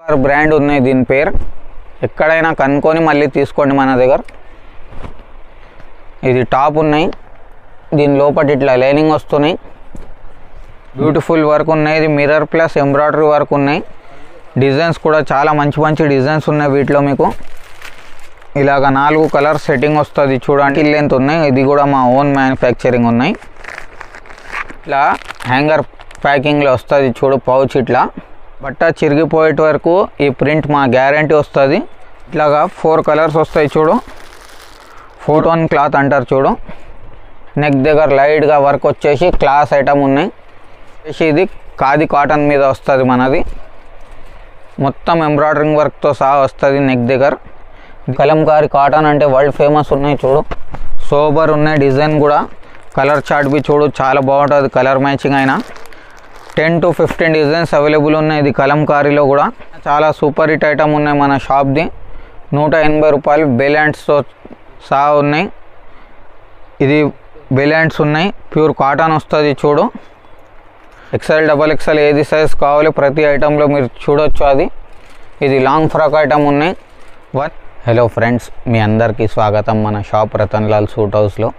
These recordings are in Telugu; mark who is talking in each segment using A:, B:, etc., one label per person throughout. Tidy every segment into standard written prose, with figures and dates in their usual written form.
A: బ్రాండ్ ఉన్నాయి దీని పేరు. ఎక్కడైనా కనుక్కొని మళ్ళీ తీసుకోండి మన దగ్గర. ఇది టాప్ ఉన్నాయి, దీని లోపల ఇట్లా లైనింగ్ వస్తున్నాయి, బ్యూటిఫుల్ వర్క్ ఉన్నాయి. ఇది మిర్రర్ ప్లస్ ఎంబ్రాయిడరీ వర్క్ ఉన్నాయి. డిజైన్స్ కూడా చాలా మంచి మంచి డిజైన్స్ ఉన్నాయి వీటిలో. మీకు ఇలాగ 4 కలర్ సెట్టింగ్ వస్తుంది చూడండి. లెంత్ ఉన్నాయి, ఇది కూడా మా ఓన్ మ్యానుఫ్యాక్చరింగ్ ఉన్నాయి. ఇట్లా హ్యాంగర్ ప్యాకింగ్లో వస్తుంది చూడు, పౌచ్. ఇట్లా బట్ట చిరిగిపోయేట వరకు ఈ ప్రింట్ మా గ్యారంటీ వస్తుంది. ఇట్లాగా 4 కలర్స్ వస్తాయి చూడు, ఫోటోన్ క్లాత్ అంటారు చూడు. నెక్ దగ్గర లైట్గా వర్క్ వచ్చేసి క్లాస్ ఐటమ్ ఉన్నాయి. ఇది ఖాదీ కాటన్ మీద వస్తుంది మనది, మొత్తం ఎంబ్రాయిడరింగ్ వర్క్తో సహా వస్తుంది. నెక్ దగ్గర కలంకారీ కాటన్ అంటే వరల్డ్ ఫేమస్ ఉన్నాయి చూడు, సోబర్ ఉన్నాయి. డిజైన్ కూడా కలర్ చార్ట్ బి చూడు, చాలా బాగుంటుంది. కలర్ మ్యాచింగ్ అయినా 10 to 15 డిజైన్స్ అవైలబుల్ ఉన్నాయి. ఇది కలంకారీలో కూడా చాలా సూపర్ హిట్ ఐటమ్ ఉన్నాయి మన షాప్ది. 180 రూపాయలు బెలాండ్స్తో సహా ఉన్నాయి. ఇది బెలాండ్స్ ఉన్నాయి, ప్యూర్ కాటన్ వస్తుంది చూడు. XL, XXL ఏది సైజ్ కావాలి ప్రతి ఐటెంలో మీరు చూడొచ్చు. అది ఇది లాంగ్ ఫ్రాక్ ఐటమ్ ఉన్నాయి. హలో ఫ్రెండ్స్, మీ అందరికీ స్వాగతం మన షాప్ రతన్లాల్ సూట్ హౌస్లో.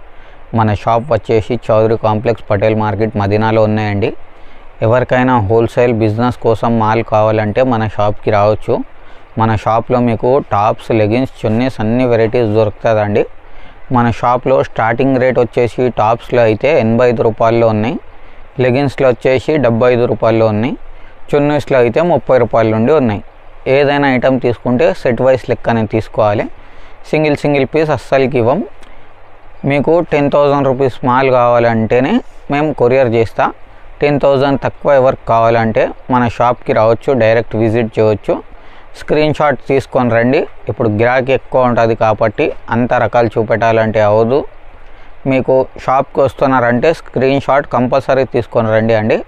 A: మన షాప్ వచ్చేసి చౌదరి కాంప్లెక్స్, పటేల్ మార్కెట్, మదీనాలో ఉన్నాయండి. ఎవరికైనా హోల్సేల్ బిజినెస్ కోసం మాల్ కావాలంటే మన షాప్కి రావచ్చు. మన షాప్లో మీకు టాప్స్, లెగిన్స్, చున్నీస్ అన్ని వెరైటీస్ దొరుకుతుందండి. మన షాప్లో స్టార్టింగ్ రేట్ వచ్చేసి టాప్స్లో అయితే 85 రూపాయల్లో ఉన్నాయి, లెగిన్స్లో వచ్చేసి 75 రూపాయల్లో ఉన్నాయి, చున్నీస్లో అయితే 30 రూపాయల నుండి ఉన్నాయి. ఏదైనా ఐటెం తీసుకుంటే సెట్ వైస్ లెక్కనే తీసుకోవాలి. సింగిల్ పీస్ అస్సలకి ఇవ్వం. మీకు 10,000 రూపీస్ మాల్ కావాలంటేనే మేము కొరియర్ చేస్తా. 10,000 తక్కువ ఎవరికి కావాలంటే మన షాప్కి రావచ్చు, డైరెక్ట్ విజిట్ చేయవచ్చు. స్క్రీన్ షాట్ తీసుకొని రండి. ఇప్పుడు గిరాకీ ఎక్కువ ఉంటుంది కాబట్టి అంత రకాలు చూపెట్టాలంటే అవ్వదు. మీకు షాప్కి వస్తున్నారంటే స్క్రీన్ షాట్ కంపల్సరీ తీసుకొని రండి అండి.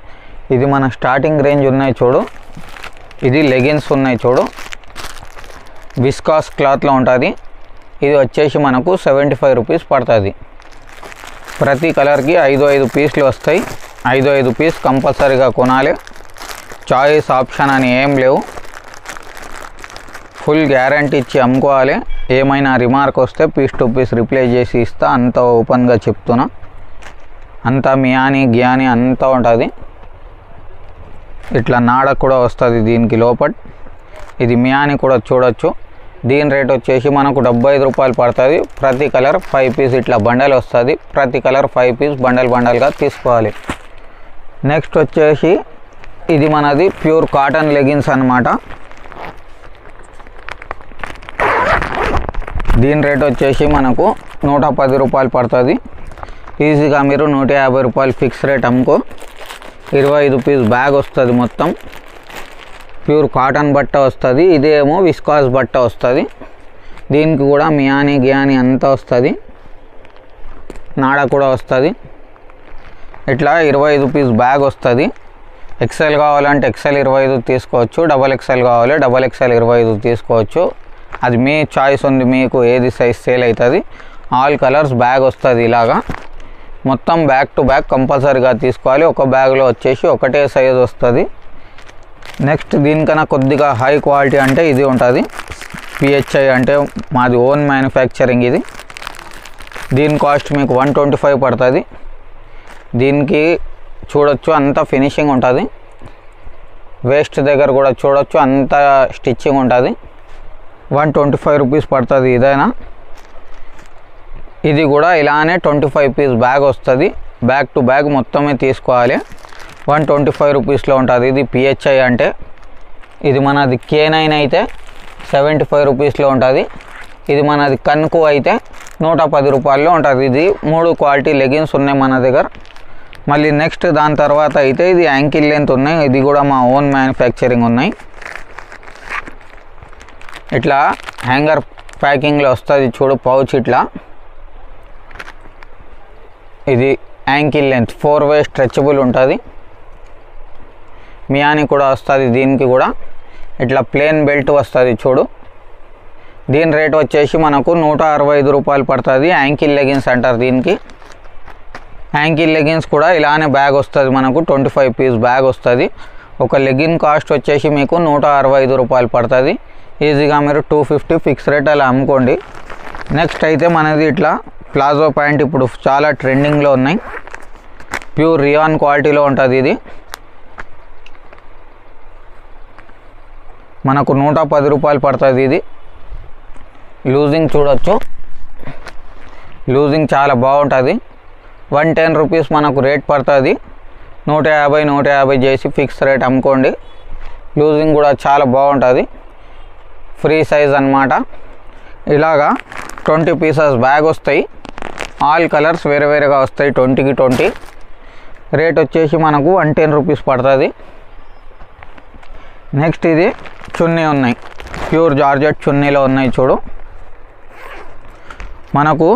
A: ఇది మన స్టార్టింగ్ రేంజ్ ఉన్నాయి చూడు. ఇది లెగిన్స్ ఉన్నాయి చూడు, విస్కాస్ క్లాత్లో ఉంటుంది. ఇది వచ్చేసి మనకు 75 రూపీస్ పడుతుంది. ప్రతి కలర్కి 5 పీస్లు వస్తాయి. 5 పీస్ కంపల్సరీగా కొనాలి. చాయిస్ ఆప్షన్ అని ఏం లేవు. ఫుల్ గ్యారంటీ ఇచ్చి అమ్ముకోవాలి. ఏమైనా రిమార్క్ వస్తే పీస్ టు పీస్ రిప్లేస్ చేసి ఇస్తా. అంత ఓపెన్గా చెప్తున్నా. అంతా మియాని గియాని అంతా ఉంటుంది. ఇట్లా నాడ కూడా వస్తుంది దీనికి లోపల. ఇది మియాని కూడా చూడొచ్చు. దీని రేట్ వచ్చేసి మనకు 75 రూపాయలు పడుతుంది. ప్రతి కలర్ 5 పీస్ ఇట్లా బండల్ వస్తుంది. ప్రతి కలర్ 5 పీస్ బండల్గా తీసుకోవాలి. నెక్స్ట్ వచ్చేసి ఇది మనది ప్యూర్ కాటన్ లెగిన్స్ అన్నమాట. దీని రేట్ వచ్చేసి మనకు 110 రూపాయలు పడుతుంది. ఈజీగా మీరు 150 రూపాయలు ఫిక్స్ రేట్ అమ్ముకో. 25 పీస్ బ్యాగ్ వస్తుంది. మొత్తం ప్యూర్ కాటన్ బట్ట వస్తుంది. ఇదేమో విస్కాస్ బట్ట వస్తుంది. దీనికి కూడా మియాని గియాని అంతా వస్తుంది. నాడ కూడా వస్తుంది. ఇట్లా 25 పీస్ బ్యాగ్ వస్తుంది. XL కావాలంటే XL 25 తీసుకోవచ్చు. XXL కావాలి XXL 25 తీసుకోవచ్చు. అది మీ చాయిస్ ఉంది, మీకు ఏది సైజ్ సేల్ అవుతుంది. ఆల్ కలర్స్ బ్యాగ్ వస్తుంది. ఇలాగా మొత్తం బ్యాక్ టు బ్యాక్ కంపల్సరీగా తీసుకోవాలి. ఒక బ్యాగ్లో వచ్చేసి ఒకటే సైజ్ వస్తుంది. నెక్స్ట్ దీనికన్నా కొద్దిగా హై క్వాలిటీ అంటే ఇది ఉంటుంది. PHI అంటే మాది ఓన్ మ్యానుఫ్యాక్చరింగ్. ఇది దీని కాస్ట్ మీకు 125 పడుతుంది. దీనికి చూడొచ్చు అంత ఫినిషింగ్ ఉంటుంది. వేస్ట్ దగ్గర కూడా చూడొచ్చు అంత స్టిచ్చింగ్ ఉంటుంది. 125 రూపీస్ పడుతుంది ఇదైనా. ఇది కూడా ఇలానే 25 పీస్ బ్యాగ్ వస్తుంది. బ్యాక్ టు బ్యాగ్ మొత్తమే తీసుకోవాలి. 125 రూపీస్లో ఉంటుంది. ఇది PHI అంటే. ఇది మనది K9 అయితే 75 రూపీస్లో ఉంటుంది. ఇది మనది కన్కు అయితే 110 రూపాయల్లో ఉంటుంది. ఇది 3 క్వాలిటీ లెగిన్స్ ఉన్నాయి మన దగ్గర. మళ్ళీ నెక్స్ట్ దాని తర్వాత అయితే ఇది యాంకిల్ లెంత్ ఉన్నాయి. ఇది కూడా మా ఓన్ మ్యానుఫ్యాక్చరింగ్ ఉన్నాయి. ఇట్లా హ్యాంగర్ ప్యాకింగ్లో వస్తుంది చూడు, పౌచ్. ఇట్లా ఇది యాంకిల్ లెంత్ 4 వే స్ట్రెచబుల్ ఉంటుంది. మియాని కూడా వస్తుంది. దీనికి కూడా ఇట్లా ప్లేన్ బెల్ట్ వస్తుంది చూడు. దీని రేట్ వచ్చేసి మనకు 165 రూపాయలు పడుతుంది. యాంకిల్ లెగిన్స్ అంటారు దీనికి. యాంకిల్ లెగిన్స్ కూడా ఇలానే బ్యాగ్ వస్తుంది మనకు. 25 పీస్ బ్యాగ్ వస్తుంది. ఒక లెగిన్ కాస్ట్ వచ్చేసి మీకు 165 రూపాయలు పడుతుంది. ఈజీగా మీరు 250 ఫిక్స్ రేట్ అలా అమ్ముకోండి. నెక్స్ట్ అయితే మనది ఇట్లా ప్లాజో ప్యాంట్ ఇప్పుడు చాలా ట్రెండింగ్లో ఉన్నాయి. ప్యూర్ రియాన్ క్వాలిటీలో ఉంటుంది. ఇది మనకు 110 రూపాయలు పడుతుంది. ఇది లూజింగ్ చూడొచ్చు, లూజింగ్ చాలా బాగుంటుంది. 110 రూపీస్ మనకు రేట్ పడుతుంది. 150 చేసి ఫిక్స్ రేట్ అమ్ముకోండి. లూజింగ్ కూడా చాలా బాగుంటుంది, ఫ్రీ సైజ్ అన్నమాట. ఇలాగా 20 పీసెస్ బ్యాగ్ వస్తాయి. ఆల్ కలర్స్ వేరే వేరేగా వస్తాయి. 20కి 20 రేట్ వచ్చేసి మనకు 110 రూపీస్ పడుతుంది. నెక్స్ట్ ఇది చున్నీ ఉన్నాయి, ప్యూర్ జార్జెట్ చున్నీలో ఉన్నాయి చూడు. మనకు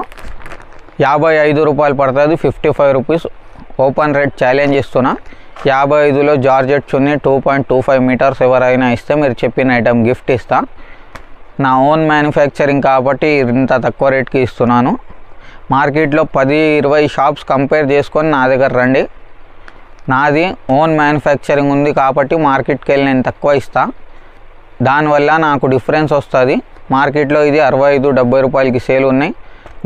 A: 55 రూపాయలు పడుతుంది. 55 రూపీస్ ఓపెన్ రేట్ ఛాలెంజ్ ఇస్తున్నా. 55లో జార్జెట్ చున్నీ 2.25 మీటర్స్ ఎవరైనా ఇస్తే మీరు చెప్పిన ఐటమ్ గిఫ్ట్ ఇస్తా. నా ఓన్ మ్యానుఫ్యాక్చరింగ్ కాబట్టి ఇంత తక్కువ రేట్కి ఇస్తున్నాను. మార్కెట్లో 10-20 షాప్స్ కంపేర్ చేసుకొని నా దగ్గర రండి. నాది ఓన్ మ్యానుఫ్యాక్చరింగ్ ఉంది కాబట్టి మార్కెట్కి వెళ్ళి నేను తక్కువ ఇస్తా. దానివల్ల నాకు డిఫరెన్స్ వస్తుంది. మార్కెట్లో ఇది 65-70 రూపాయలకి సేల్ ఉన్నాయి,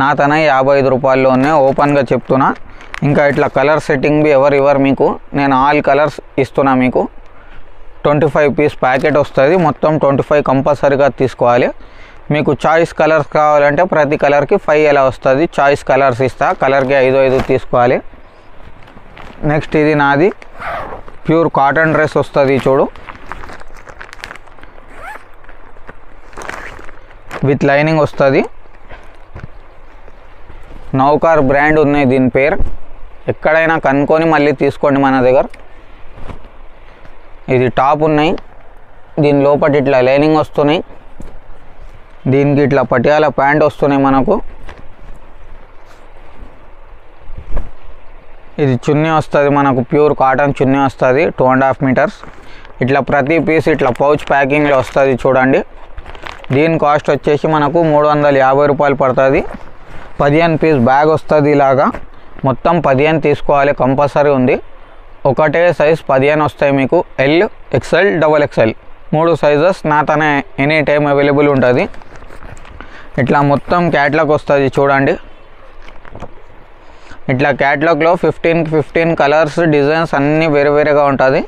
A: నా తన 55 రూపాయల్లో ఉన్నాయి. ఓపెన్గా చెప్తున్నా. ఇంకా ఇట్లా కలర్ సెట్టింగ్ ఎవరు మీకు నేను ఆల్ కలర్స్ ఇస్తున్నా. మీకు 25 పీస్ ప్యాకెట్ వస్తుంది. మొత్తం 25 కంపల్సరీగా తీసుకోవాలి. మీకు చాయిస్ కలర్స్ కావాలంటే ప్రతి కలర్కి 5 ఎలా వస్తుంది. చాయిస్ కలర్స్ ఇస్తా, కలర్కి 5 తీసుకోవాలి. నెక్స్ట్ ఇది నాది ప్యూర్ కాటన్ డ్రెస్ వస్తుంది చూడు, విత్ లైనింగ్ వస్తుంది. నౌకార్ బ్రాండ్ ఉన్నాయి దీని పేరు. ఎక్కడైనా కనుక్కొని మళ్ళీ తీసుకోండి మన దగ్గర. ఇది టాప్ ఉన్నాయి, దీని లోపల ఇట్లా లైనింగ్ వస్తున్నాయి. దీనికి ఇట్లా పటియాల ప్యాంట్ వస్తున్నాయి మనకు. ఇది చున్నీ వస్తుంది మనకు, ప్యూర్ కాటన్ చున్నీ వస్తుంది 2.5 మీటర్స్. ఇట్లా ప్రతి పీస్ ఇట్లా పౌచ్ ప్యాకింగ్లో వస్తుంది చూడండి. దీని కాస్ట్ వచ్చేసి మనకు 350 రూపాయలు పడుతుంది. 15 పీస్ బ్యాగ్ వస్తుంది. ఇలాగా మొత్తం 15 తీసుకోవాలి కంపల్సరీ ఉంది. ఒకటే సైజ్ 15 వస్తాయి మీకు. ఎల్, ఎక్స్ఎల్, XXL 3 సైజెస్ నా తన ఎనీ టైం అవైలబుల్ ఉంటుంది. ఇట్లా మొత్తం క్యాట్లాగ్ వస్తుంది చూడండి. ఇట్లా క్యాట్లాగ్లో 15 కలర్స్ డిజైన్స్ అన్నీ వేరే వేరేగా ఉంటుంది.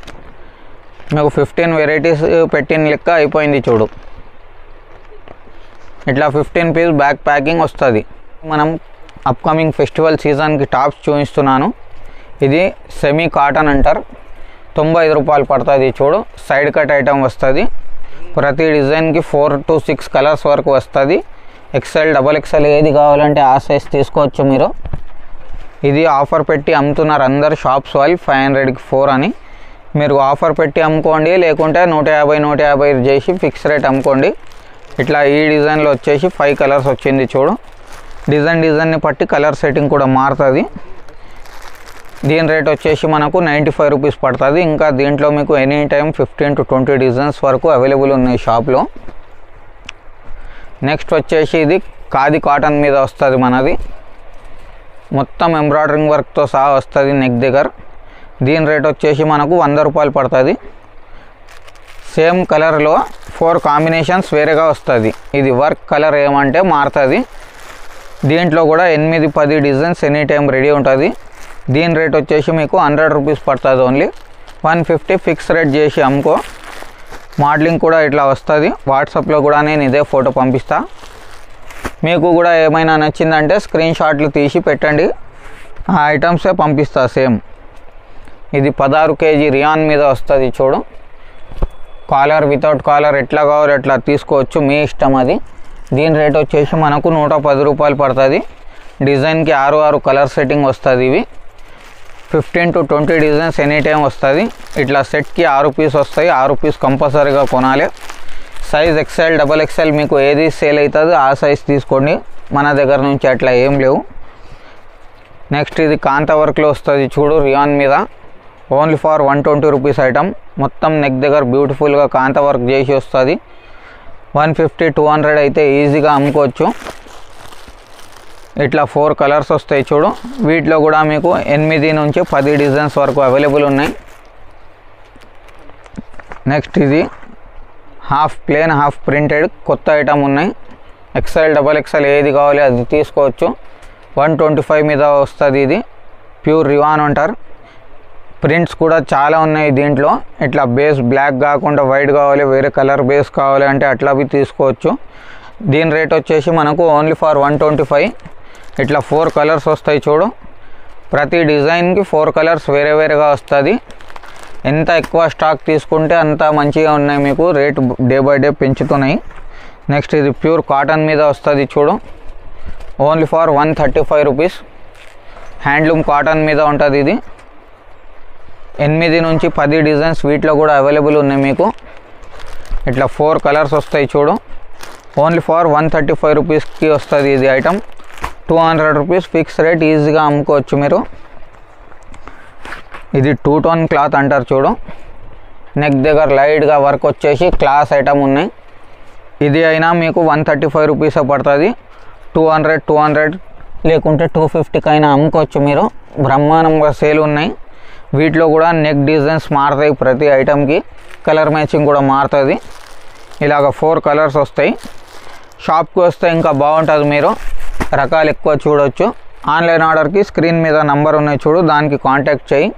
A: మీకు 15 వెరైటీస్ పెట్టిన లెక్క అయిపోయింది చూడు. ఇట్లా 15 పీస్ బ్యాగ్ ప్యాకింగ్ వస్తుంది. మనం అప్కమింగ్ ఫెస్టివల్ సీజన్కి టాప్స్ చూపిస్తున్నాను. ఇది సెమీ కాటన్ అంటారు. 95 రూపాయలు పడుతుంది చూడు. సైడ్ కట్ ఐటమ్ వస్తుంది. ప్రతి డిజైన్కి 4 to 6 కలర్స్ వరకు వస్తుంది. XL, XXL ఏది కావాలంటే ఆ సైజ్ తీసుకోవచ్చు మీరు. ఇది ఆఫర్ పెట్టి అమ్ముతున్నారు అందరు షాప్స్ వాళ్ళు 500కి 4 అని. మీరు ఆఫర్ పెట్టి అమ్ముకోండి, లేకుంటే 150 చేసి ఫిక్స్ రేట్ అమ్ముకోండి. ఇట్లా ఈ డిజైన్లో వచ్చేసి 5 కలర్స్ వచ్చింది చూడు. డిజైన్ని బట్టి కలర్ సెట్టింగ్ కూడా మారుతుంది. దీని రేట్ వచ్చేసి మనకు 95 రూపీస్ పడుతుంది. ఇంకా దీంట్లో మీకు ఎనీ టైం 15 to 20 డిజైన్స్ వరకు అవైలబుల్ ఉన్నాయి షాప్లో. నెక్స్ట్ వచ్చేసి ఇది ఖాదీ కాటన్ మీద వస్తుంది మనది. మొత్తం ఎంబ్రాయిడరింగ్ వర్క్తో సహా వస్తుంది నెక్ దగ్గర. దీని రేట్ వచ్చేసి మనకు 100 రూపాయలు పడుతుంది. సేమ్ కలర్లో 4 కాంబినేషన్స్ వేరేగా వస్తుంది. ఇది వర్క్ కలర్ ఏమంటే మారుతుంది. దీంట్లో కూడా 8-10 డిజైన్స్ ఎనీ టైం రెడీ ఉంటుంది. దీని రేట్ వచ్చేసి మీకు 100 రూపీస్ పడుతుంది ఓన్లీ. 150 ఫిక్స్ రేట్ చేసి అమ్ముకో. మోడలింగ్ కూడా ఇట్లా వస్తుంది. వాట్సాప్లో కూడా నేను ఇదే ఫోటో పంపిస్తా. మీకు కూడా ఏమైనా నచ్చిందంటే స్క్రీన్ షాట్లు తీసి పెట్టండి, ఆ ఐటమ్సే పంపిస్తా సేమ్. ఇది 16 కేజీ రియాన్ మీద వస్తుంది చూడు. కాలర్, వితౌట్ కాలర్ ఎట్లా కావాలో ఎట్లా తీసుకోవచ్చు, మీ ఇష్టం అది. దీని రేట్ వచ్చేసి మనకు 110 రూపాయలు పడుతుంది. డిజైన్కి 6 కలర్ సెట్టింగ్ వస్తుంది. ఇవి 15 to 20 డిజైన్స్ ఎనీ టైం వస్తుంది. ఇట్లా సెట్కి 6 పీస్ వస్తాయి. 6 పీస్ కంపల్సరీగా కొనాలి. సైజ్ XL, XXL మీకు ఏది సేల్ అవుతుందో ఆ సైజ్ తీసుకోండి. మన దగ్గర నుంచి అట్లా ఏం లేవు. నెక్స్ట్ ఇది కాంత వర్క్లో వస్తుంది చూడు, రియాన్ మీద. Only for 120 rupees item. మొత్తం నెక్ దగ్గర బ్యూటిఫుల్గా కాంత వర్క్ చేసి వస్తుంది. 150-200 అయితే ఈజీగా అమ్ముకోవచ్చు. ఇట్లా 4 కలర్స్ వస్తాయి చూడు. వీటిలో కూడా మీకు 8 నుంచి 10 డిజైన్స్ వరకు అవైలబుల్ ఉన్నాయి. నెక్స్ట్ ఇది హాఫ్ ప్లేన్ హాఫ్ ప్రింటెడ్ కొత్త ఐటమ్ ఉన్నాయి. ఎక్స్ఎల్ డబల్ ఎక్స్ఎల్ ఏది కావాలి అది తీసుకోవచ్చు. 125 మీద వస్తుంది. ఇది ప్యూర్ రివాన్ అంటారు. ప్రింట్స్ కూడా చాలా ఉన్నాయి దీంట్లో. ఇట్లా బేస్ బ్లాక్ కాకుండా వైట్ కావాలి, వేరే కలర్ బేస్ కావాలి అంటే అట్లా అవి తీసుకోవచ్చు. దీని రేట్ వచ్చేసి మనకు ఓన్లీ ఫర్ 125. ఇట్లా 4 కలర్స్ వస్తాయి చూడు. ప్రతి డిజైన్కి 4 కలర్స్ వేరే వేరేగా వస్తుంది. ఎంత ఎక్కువ స్టాక్ తీసుకుంటే అంత మంచిగా ఉన్నాయి. మీకు రేట్ డే బై డే పెంచుతున్నాయి. నెక్స్ట్ ఇది ప్యూర్ కాటన్ మీద వస్తుంది చూడు. Only for 135 rupees. Handloom cotton మీద ఉంటుంది. ఇది 8 నుంచి 10 డిజైన్స్ వీటిలో కూడా అవైలబుల్ ఉన్నాయి మీకు. ఇట్లా 4 కలర్స్ వస్తాయి చూడు. ఓన్లీ ఫర్ 135 రూపీస్కి వస్తుంది ఇది ఐటమ్. 200 రూపీస్ ఫిక్స్ రేట్, ఈజీగా అమ్ముకోవచ్చు మీరు. ఇది 2 టోన్ క్లాత్ అంటారు చూడు. నెక్ దగ్గర లైట్గా వర్క్ వచ్చేసి క్లాస్ ఐటమ్ ఉన్నాయి. ఇది అయినా మీకు 135 రూపీస్ పడుతుంది. 200 లేకుంటే 250కి అయినా అమ్ముకోవచ్చు మీరు. బ్రహ్మాండంగా సేల్ ఉన్నాయి. వీటిలో కూడా నెక్ డిజైన్స్ మారుతాయి. ప్రతి ఐటమ్కి కలర్ మ్యాచింగ్ కూడా మారుతుంది. ఇలాగ 4 కలర్స్ వస్తాయి. షాప్కి వస్తే ఇంకా బాగుంటుంది. మీరు రకాలు ఎక్కువ చూడవచ్చు. ఆన్లైన్ ఆర్డర్కి స్క్రీన్ మీద నంబర్ ఉన్నాయి చూడు, దానికి కాంటాక్ట్ చేయి.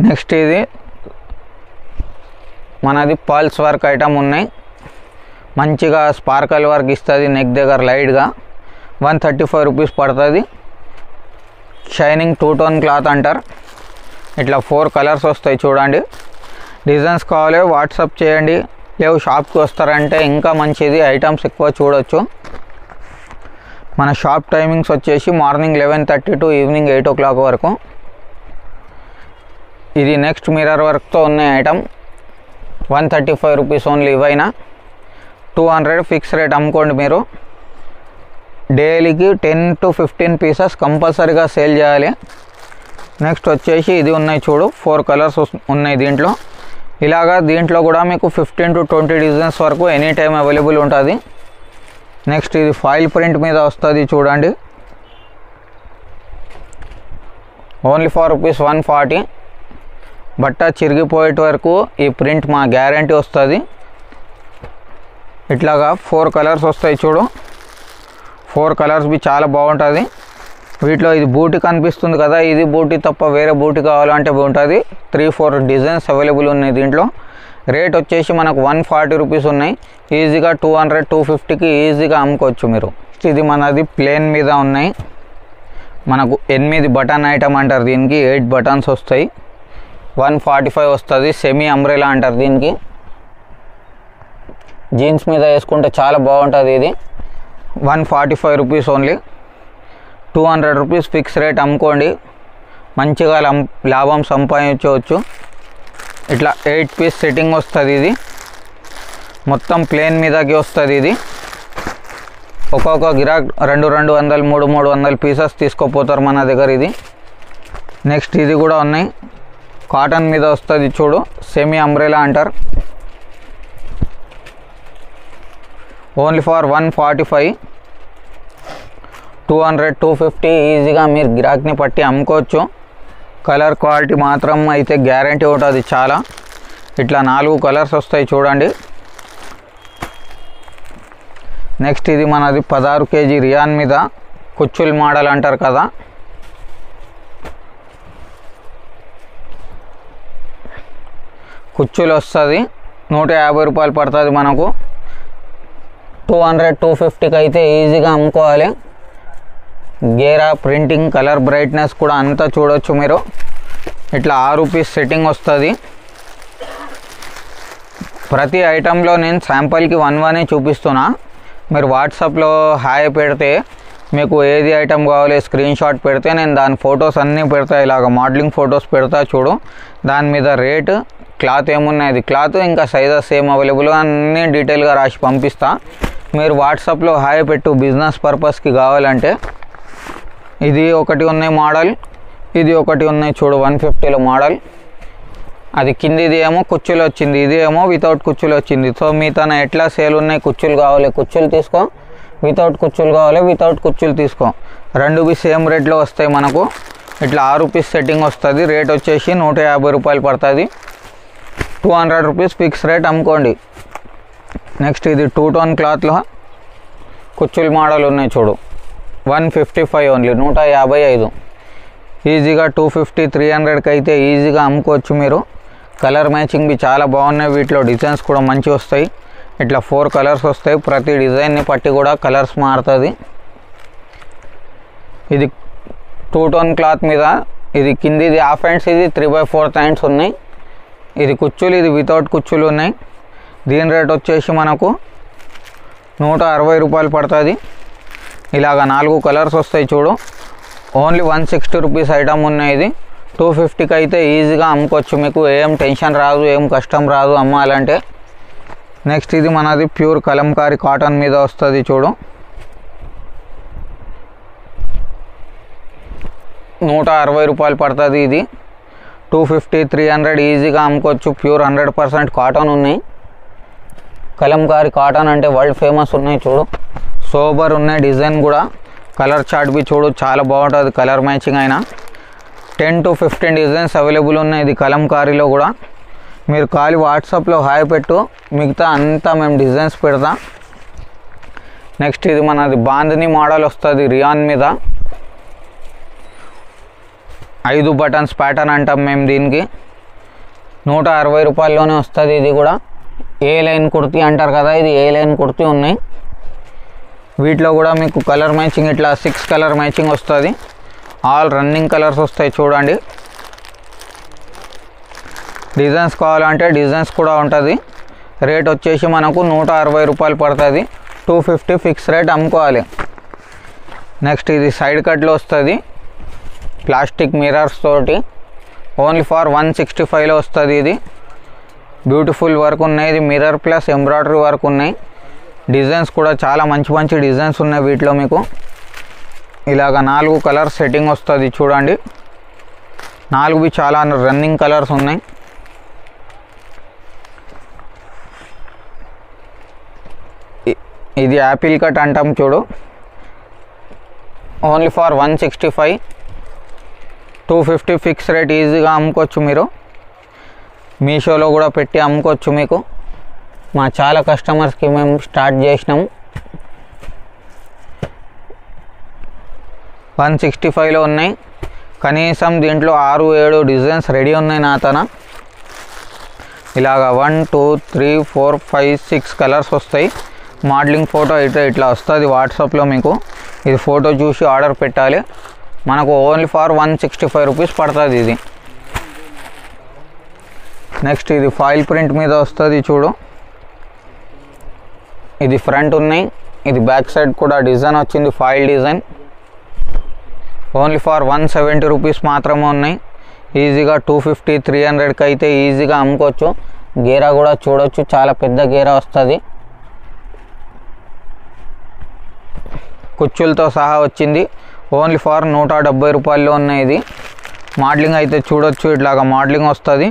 A: నెక్స్ట్ ఇది మనది పల్స్ వర్క్ ఐటమ్ ఉన్నాయి. మంచిగా స్పార్కల్ వర్క్ ఇస్తుంది నెక్ దగ్గర లైట్గా. 135 రూపీస్ పడుతుంది. షైనింగ్ 2 టోన్ క్లాత్ అంటారు. ఇట్లా 4 కలర్స్ వస్తాయి చూడండి. డిజైన్స్ కావాలి వాట్సాప్ చేయండి. లేవు షాప్కి వస్తారంటే ఇంకా మంచిది, ఐటమ్స్ ఎక్కువ చూడొచ్చు. మన షాప్ టైమింగ్స్ వచ్చేసి మార్నింగ్ 11:30 టు ఈవినింగ్ 8 o'clock వరకు. ఇది నెక్స్ట్ మిర్రర్ వర్క్తో ఉన్న ఐటమ్. 135 rupees only. ఇవైనా 200 ఫిక్స్ రేట్ అమ్ముకోండి మీరు. డైలీకి 10 to 15 పీసెస్ కంపల్సరీగా సేల్ చేయాలి. నెక్స్ట్ వచ్చేసి ఇది ఉన్నాయి చూడు. 4 కలర్స్ ఉన్నాయి దీంట్లో. ఇలాగా దీంట్లో కూడా మీకు 15 to 20 డిజైన్స్ వరకు ఎనీ టైం అవైలబుల్ ఉంటుంది. నెక్స్ట్ ఇది ఫాయిల్ ప్రింట్ మీద వస్తుంది చూడండి. Only for rupees 140. బట్ట చిరిగిపోయేట వరకు ఈ ప్రింట్ మా గ్యారంటీ వస్తుంది. ఇట్లాగా 4 కలర్స్ వస్తాయి చూడు. 4 కలర్స్ బి చాలా బాగుంటుంది. వీటిలో ఇది బూటీ కనిపిస్తుంది కదా, ఇది బూటీ తప్ప వేరే బూటీ కావాలంటే ఉంటుంది. 3-4 డిజైన్స్ అవైలబుల్ ఉన్నాయి దీంట్లో. రేట్ వచ్చేసి మనకు 140 రూపీస్ ఉన్నాయి. ఈజీగా 200-250కి ఈజీగా అమ్ముకోవచ్చు మీరు. ఇది మనది ప్లేన్ మీద ఉన్నాయి. మనకు 8 బటన్ ఐటమ్ అంటారు దీనికి. 8 బటన్స్ వస్తాయి. 145 వస్తుంది. సెమీ అంబ్రెలా అంటారు దీనికి. జీన్స్ మీద వేసుకుంటే చాలా బాగుంటుంది ఇది. 145 rupees only. 200 rupees fix rate అమ్ముకోండి. మంచిగా లాభం సంపాదించవచ్చు. ఇట్లా 8 పీస్ సెట్టింగ్ వస్తుంది. ఇది మొత్తం ప్లేన్ మీదకి వస్తుంది. ఇది ఒక్కొక్క గిరాక్ 200, 300 పీసెస్ తీసుకోపోతారు మన దగ్గర. ఇది నెక్స్ట్ ఇది కూడా ఉన్నాయి. కాటన్ మీద వస్తుంది చూడు. సెమీ అంబ్రెలా అంటారు. Only for 145. 200-250 ఈజీగా మీరు గిరాక్ని పట్టి అమ్ముకోవచ్చు. కలర్ క్వాలిటీ మాత్రం అయితే గ్యారంటీ ఉంటుంది చాలా. ఇట్లా 4 కలర్స్ వస్తాయి చూడండి. నెక్స్ట్ ఇది మనది 16 kg రియాన్ మీద కుచ్చుల్ మోడల్ అంటారు కదా. కుచ్చులు వస్తుంది. 150 రూపాయలు పడుతుంది మనకు. 200-250కి అయితే ఈజీగా అమ్ముకోవాలి. గేరా ప్రింటింగ్ కలర్ బ్రైట్నెస్ కూడా అంతా చూడొచ్చు మీరు. ఇట్లా 6 పీస్ సెట్టింగ్ వస్తుంది. ప్రతి ఐటెంలో నేను శాంపుల్కి 1 చూపిస్తున్నా. మీరు వాట్సాప్లో హాయ్ పెడితే మీకు ఏది ఐటెం కావాలి స్క్రీన్ షాట్ పెడితే నేను దాని ఫొటోస్ అన్నీ పెడతా. ఇలాగ మోడలింగ్ ఫొటోస్ పెడతా చూడు. దాని మీద రేటు, క్లాత్ ఏమున్నాయి, క్లాత్ ఇంకా సైజెస్ ఏం అవైలబుల్ అన్నీ డీటెయిల్గా రాసి పంపిస్తా. మీరు వాట్సాప్లో హాయ్ పెట్టు. బిజినెస్ పర్పస్కి కావాలంటే ఇది ఒకటి ఉన్నాయి మోడల్, ఇది ఒకటి ఉన్నాయి చూడు 150లో మోడల్. అది కిందిది ఏమో కుచ్చులు వచ్చింది, ఇది ఏమో వితౌట్ కుచ్చులు వచ్చింది. సో మీ తన ఎట్లా సేల్ ఉన్నాయి, కుచ్చులు కావాలి కుచ్చులు తీసుకో, వితౌట్ కుచ్చులు కావాలి వితౌట్ కుచ్చులు తీసుకో. 2 బి సేమ్ రేట్లో వస్తాయి మనకు. ఇట్లా 6 పీస్ సెట్టింగ్ వస్తుంది. రేట్ వచ్చేసి 150 రూపాయలు పడుతుంది. 200 రూపీస్ ఫిక్స్ రేట్ అమ్ముకోండి. నెక్స్ట్ ఇది 2 టోన్ క్లాత్లో కుచ్చులు మోడల్ ఉన్నాయి చూడు, 155 ఓన్లీ, 155. ఈజీగా 250 300కి అయితే ఈజీగా అమ్ముకోవచ్చు మీరు. కలర్ మ్యాచింగ్ బి చాలా బాగున్నాయి. వీటిలో డిజైన్స్ కూడా మంచిగా వస్తాయి. ఇట్లా 4 కలర్స్ వస్తాయి. ప్రతి డిజైన్ని బట్టి కూడా కలర్స్ మారుతుంది. ఇది 2 టోన్ క్లాత్ మీద, ఇది కిందిది హాఫ్ హ్యాండ్స్, ఇది 3/4 హ్యాండ్స్ ఉన్నాయి. ఇది కుచ్చులు, ఇది వితౌట్ కుచ్చులు ఉన్నాయి. దీని రేట్ వచ్చేసి మనకు 160 రూపాయలు పడుతుంది. ఇలాగ 4 కలర్స్ వస్తాయి చూడు, ఓన్లీ 160 రూపీస్ ఐటమ్ ఉన్నాయి. ఇది 250కి అయితే ఈజీగా అమ్ముకోవచ్చు. మీకు ఏం టెన్షన్ రాదు, ఏం కష్టం రాదు అమ్మాలంటే. నెక్స్ట్ ఇది మనది ప్యూర్ కలంకారీ కాటన్ మీద వస్తుంది చూడు, 160 రూపాయలు పడుతుంది. ఇది 250 300 ఈజీగా అమ్ముకోవచ్చు. ప్యూర్ 100% కాటన్ ఉన్నాయి. కలంకారీ కాటన్ అంటే వరల్డ్ ఫేమస్ ఉన్నాయి చూడు, సోబర్ ఉన్నాయి. డిజైన్ కూడా కలర్ చార్ట్ బి చూడు, చాలా బాగుంటుంది. కలర్ మ్యాచింగ్ అయినా 10 to 15 డిజైన్స్ అవైలబుల్ ఉన్నాయి. ఇది కలంకారీలో కూడా. మీరు ఖాళీ వాట్సాప్లో హాయ్ పెట్టు, మిగతా అంతా మేము డిజైన్స్ పెడతాం. నెక్స్ట్ ఇది మనది బాందిని మోడల్ వస్తుంది రియాన్ మీద, 5 బటన్స్ ప్యాటర్న్ అంటాం మేము దీనికి. 160 రూపాయల్లోనే వస్తుంది. ఇది కూడా ఏ లైన్ కుర్తీ అంటారు కదా, ఇది ఏ లైన్ కుర్తీ ఉన్నాయి. వీటిలో కూడా మీకు కలర్ మ్యాచింగ్ ఇట్లా 6 కలర్ మ్యాచింగ్ వస్తుంది. ఆల్ రన్నింగ్ కలర్స్ వస్తాయి చూడండి. డిజైన్స్ కావాలంటే డిజైన్స్ కూడా ఉంటుంది. రేట్ వచ్చేసి మనకు 160 రూపాయలు పడుతుంది. 250 ఫిక్స్ రేట్ అమ్ముకోవాలి. నెక్స్ట్ ఇది సైడ్ కట్లో వస్తుంది, ప్లాస్టిక్ మిరర్స్ తోటి, ఓన్లీ ఫర్ 165లో వస్తుంది. ఇది బ్యూటిఫుల్ వర్క్ ఉన్నాయి. ఇది మిర్రర్ ప్లస్ ఎంబ్రాయిడరీ వర్క్ ఉన్నాయి. డిజైన్స్ కూడా చాలా మంచి మంచి డిజైన్స్ ఉన్నాయి వీటిలో. మీకు ఇలాగ 4 కలర్స్ సెట్టింగ్ వస్తుంది చూడండి. 4 చాలా రన్నింగ్ కలర్స్ ఉన్నాయి. ఇది యాపిల్ కట్ అంటాం చూడు, ఓన్లీ ఫర్ 165, 250 ఫిక్స్ రేట్ ఈజీగా అమ్ముకోవచ్చు. మీరు మీషోలో కూడా పెట్టి అమ్ముకోవచ్చు. మీకు మా చాలా కస్టమర్స్కి మేము స్టార్ట్ చేసినాము. 165లో ఉన్నాయి. కనీసం దీంట్లో 6-7 డిజైన్స్ రెడీ ఉన్నాయి నా తన. ఇలాగా 1 2 3 4 5 6 కలర్స్ వస్తాయి. మోడలింగ్ ఫోటో అయితే ఇట్లా వస్తుంది వాట్సాప్లో మీకు. ఇది ఫోటో చూసి ఆర్డర్ పెట్టాలి. మనకు ఓన్లీ ఫర్ 165 రూపీస్ పడుతుంది ఇది. నెక్స్ట్ ఇది ఫాయిల్ ప్రింట్ మీద వస్తుంది చూడు, ఇది ఫ్రంట్ ఉన్నాయి, ఇది బ్యాక్ సైడ్ కూడా డిజైన్ వచ్చింది, foil design. Only for 170 rupees మాత్రమే ఉన్నాయి. ఈజీగా 250 300కి అయితే ఈజీగా అమ్ముకోవచ్చు. గేరా కూడా చూడొచ్చు, చాలా పెద్ద గేరా వస్తుంది. కుచ్చులతో సహా వచ్చింది. ఓన్లీ ఫర్ 170 రూపాయల్లో ఉన్నాయి. ఇది మోడలింగ్ అయితే చూడొచ్చు, ఇట్లాగా మోడలింగ్ వస్తుంది.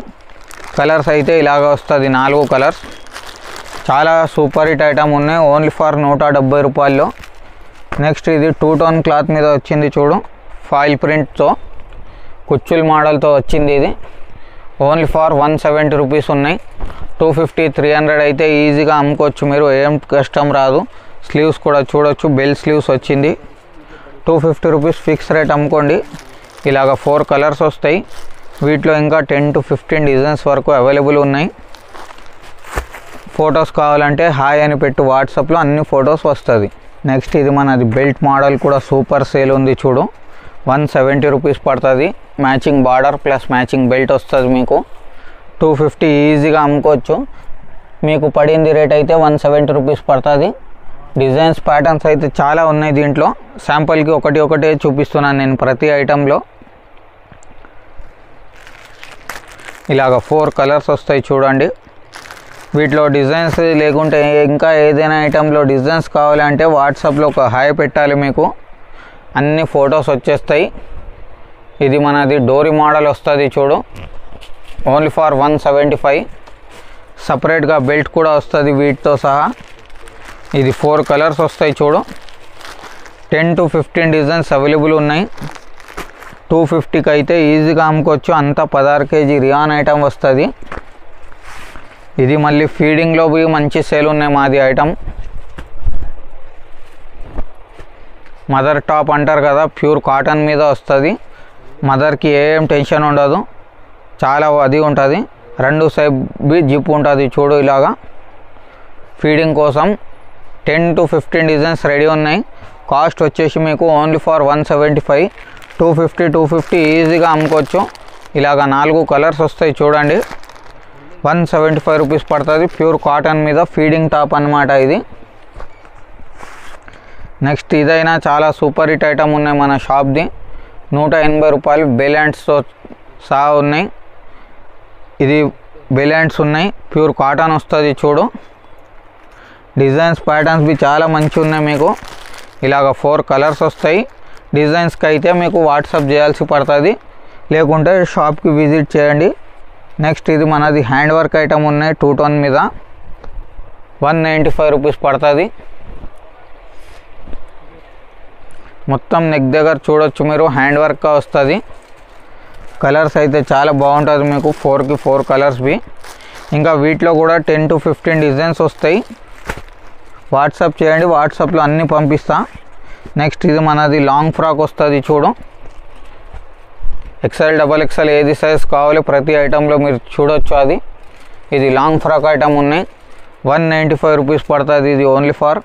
A: కలర్స్ అయితే ఇలాగ వస్తుంది, 4 కలర్స్. చాలా సూపర్ హిట్ ఐటమ్ ఉన్నాయి. ఓన్లీ ఫర్ 170 రూపాయల్లో. నెక్స్ట్ ఇది 2 టోన్ క్లాత్ మీద వచ్చింది చూడు, ఫాయిల్ ప్రింట్తో కుచ్చుల్ మోడల్తో వచ్చింది. ఇది ఓన్లీ ఫర్ 170 రూపీస్ ఉన్నాయి. 250 300 అయితే ఈజీగా అమ్ముకోవచ్చు. మీరు ఏం కష్టం రాదు. స్లీవ్స్ కూడా చూడొచ్చు, బెల్ స్లీవ్స్ వచ్చింది. 250 రూపీస్ ఫిక్స్ రేట్ అమ్ముకోండి. ఇలాగ 4 కలర్స్ వస్తాయి. వీటిలో ఇంకా 10 to 15 డిజైన్స్ వరకు అవైలబుల్ ఉన్నాయి. ఫొటోస్ కావాలంటే హాయ్ అని పెట్టు, వాట్సాప్లో అన్ని ఫొటోస్ వస్తుంది. నెక్స్ట్ ఇది మనది బెల్ట్ మోడల్ కూడా సూపర్ సేల్ ఉంది చూడు, 170 రూపీస్ పడుతుంది. Matching border plus matching belt వస్తుంది మీకు. 250 ఈజీగా అమ్ముకోవచ్చు. మీకు పడింది రేట్ అయితే 170 రూపీస్ పడుతుంది. డిజైన్స్ ప్యాటర్న్స్ అయితే చాలా ఉన్నాయి దీంట్లో. శాంపుల్కి ఒకటే చూపిస్తున్నాను నేను ప్రతి ఐటెంలో. ఇలాగ 4 కలర్స్ వస్తాయి చూడండి. వీటిలో డిజైన్స్ లేకుంటే ఇంకా ఏదైనా ఐటెంలో డిజైన్స్ కావాలంటే వాట్సాప్లో ఒక హాయ్ పెట్టాలి, మీకు అన్ని ఫొటోస్ వచ్చేస్తాయి. ఇది మనది డోరీ మోడల్ వస్తుంది చూడు, ఓన్లీ ఫర్ 175. సపరేట్గా బెల్ట్ కూడా వస్తుంది వీటితో సహా. ఇది 4 కలర్స్ వస్తాయి చూడు. 10 to 15 డిజైన్స్ అవైలబుల్ ఉన్నాయి. 250కి అయితే ఈజీగా అమ్ముకోవచ్చు. అంతా 16 kg రియాన్ ఐటమ్ వస్తుంది. ఇది మళ్ళీ ఫీడింగ్లో పోయి మంచి సేల్ ఉన్నాయి మాది ఐటమ్. మదర్ టాప్ అంటారు కదా, ప్యూర్ కాటన్ మీద వస్తుంది. మదర్కి ఏం టెన్షన్ ఉండదు, చాలా అది ఉంటుంది. 2 సైడ్ బి జిప్ ఉంటుంది చూడు ఇలాగా. ఫీడింగ్ కోసం 10 to 15 డిజైన్స్ రెడీ ఉన్నాయి. కాస్ట్ వచ్చేసి మీకు ఓన్లీ ఫర్ 175, 250 ఈజీగా అమ్ముకోవచ్చు. ఇలాగ 4 కలర్స్ వస్తాయి చూడండి. 175 రూపీస్ పడుతుంది. ప్యూర్ కాటన్ మీద ఫీడింగ్ టాప్ అన్నమాట ఇది. నెక్స్ట్ ఇదైనా చాలా సూపర్ హిట్ ఐటమ్ ఉన్నాయి మన షాప్ది. 180 రూపాయలు బెలాండ్స్తో సహా ఉన్నాయి. ఇది బెలాండ్స్ ఉన్నాయి, ప్యూర్ కాటన్ వస్తుంది చూడు. డిజైన్స్ ప్యాటర్న్స్ బి చాలా మంచి ఉన్నాయి మీకు. ఇలాగ 4 కలర్స్ వస్తాయి. డిజైన్స్కి అయితే మీకు వాట్సాప్ చేయాల్సి పడుతుంది, లేకుంటే షాప్కి విజిట్ చేయండి. నెక్స్ట్ ఇది మనది హ్యాండ్ వర్క్ ఐటమ్ ఉన్నాయి 2 టోన్ మీద. 195 రూపీస్ పడుతుంది. మొత్తం నెక్ దగ్గర చూడొచ్చు మీరు, హ్యాండ్ వర్క్ వస్తుంది. కలర్స్ అయితే చాలా బాగుంటుంది మీకు, 4కి 4 కలర్స్ బి. ఇంకా వీటిలో కూడా 10 to 15 డిజైన్స్ వస్తాయి. వాట్సాప్ చేయండి, వాట్సాప్లో అన్నీ పంపిస్తా. నెక్స్ట్ ఇది మనది లాంగ్ ఫ్రాక్ వస్తుంది చూడు. XL, XXL ఏది సైజ్ కావాలి ప్రతి ఐటెంలో మీరు చూడొచ్చు అది. ఇది లాంగ్ ఫ్రాక్ ఐటమ్ ఉన్నాయి. 195 రూపీస్ పడుతుంది. ఇది ఓన్లీ ఫర్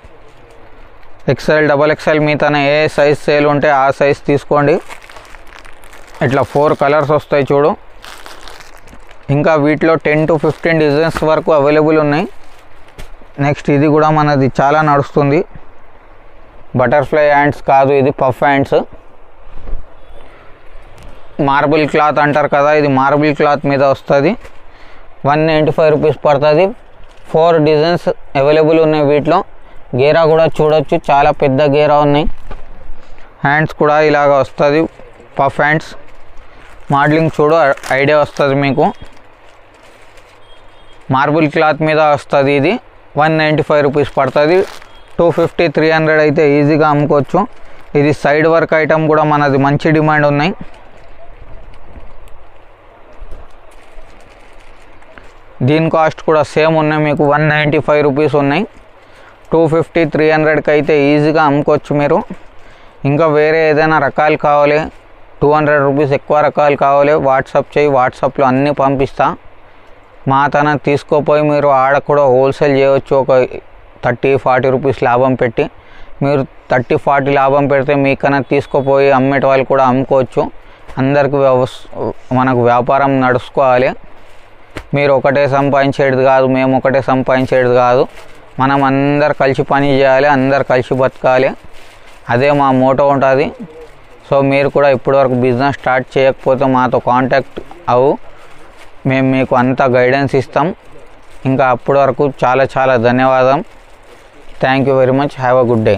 A: XL, XXL. మీ తన ఏ సైజ్ సేల్ ఉంటే ఆ సైజ్ తీసుకోండి. ఇట్లా 4 కలర్స్ వస్తాయి చూడు. ఇంకా వీటిలో 10 to 15 డిజైన్స్ వరకు అవైలబుల్ ఉన్నాయి. నెక్స్ట్ ఇది కూడా మనది చాలా నడుస్తుంది. బటర్ఫ్లై హ్యాండ్స్ కాదు, ఇది పఫ్ హ్యాండ్స్. మార్బుల్ క్లాత్ అంటారు కదా, ఇది మార్బుల్ క్లాత్ మీద వస్తుంది. 195 రూపీస్ పడుతుంది. 4 డిజైన్స్ అవైలబుల్ ఉన్నాయి వీటిలో. గేరా కూడా చూడొచ్చు, చాలా పెద్ద గేరా ఉన్నాయి. హ్యాండ్స్ కూడా ఇలాగ వస్తుంది, పఫ్ హ్యాండ్స్. మోడలింగ్ చూడు, ఐడియా వస్తుంది మీకు. మార్బుల్ క్లాత్ మీద వస్తుంది ఇది. 195 రూపీస్ పడుతుంది. 250, 300 అయితే ఈజీగా అమ్ముకోవచ్చు. ఇది సైడ్ వర్క్ ఐటమ్ కూడా మనది మంచి డిమాండ్ ఉన్నాయి. దీని కాస్ట్ కూడా సేమ్ ఉన్నాయి మీకు, 195 రూపీస్ ఉన్నాయి. 250, 300కి అయితే ఈజీగా అమ్ముకోవచ్చు మీరు. ఇంకా వేరే ఏదైనా రకాలు కావాలి, 200 రూపీస్ ఎక్కువ రకాలు కావాలి, వాట్సాప్ చేయి, వాట్సాప్లో అన్నీ పంపిస్తా. మా తన తీసుకోపోయి మీరు ఆడ కూడా హోల్సేల్ చేయవచ్చు. ఒక 30-40 రూపీస్ లాభం పెట్టి. మీరు 30-40 లాభం పెడితే మీకన్నా తీసుకుపోయి అమ్మేట వాళ్ళు కూడా అమ్ముకోవచ్చు. అందరికి మనకు వ్యాపారం నడుచుకోవాలి. మీరు ఒకటే సంపాదించేది కాదు, మేము ఒకటే సంపాదించేది కాదు. మనం అందరు కలిసి పని చేయాలి, అందరు కలిసి బతకాలి. అదే మా మోటో ఉంటుంది. సో మీరు కూడా ఇప్పటివరకు బిజినెస్ స్టార్ట్ చేయకపోతే మాతో కాంటాక్ట్ అవ్వు, మేము మీకు అంత గైడెన్స్ ఇస్తాం. ఇంకా అప్పటి వరకు చాలా ధన్యవాదం. Thank you very much. Have a good day.